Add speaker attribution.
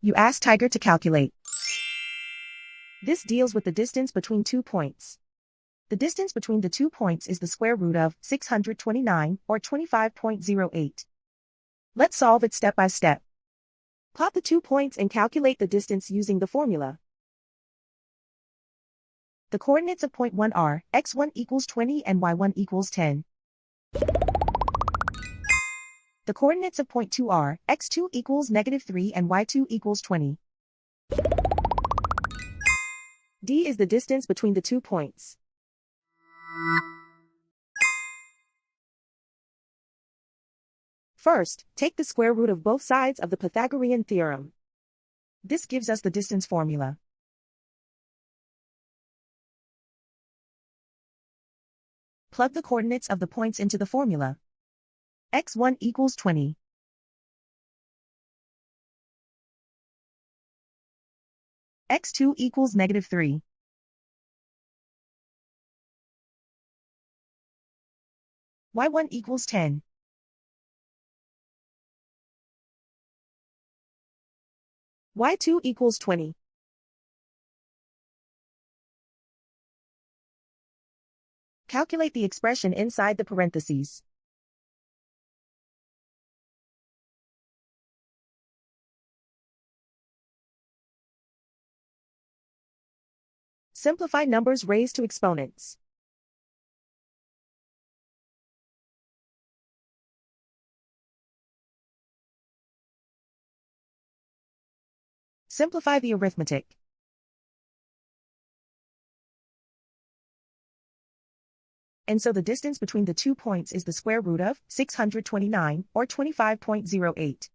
Speaker 1: You ask Tiger to calculate. This deals with the distance between 2 points. The distance between the 2 points is the square root of 629, or 25.08. Let's solve it step by step. Plot the 2 points and calculate the distance using the formula. The coordinates of point 1 are x1 equals 20 and y1 equals 10. The coordinates of point 2 are x2 equals -3 and y2 equals 20. D is the distance between the 2 points. First, take the square root of both sides of the Pythagorean theorem. This gives us the distance formula. Plug the coordinates of the points into the formula. x1 equals 20. x2 equals -3. y1 equals 10. y2 equals 20. Calculate the expression inside the parentheses. Simplify numbers raised to exponents. Simplify the arithmetic. And so the distance between the 2 points is the square root of 629, or 25.08.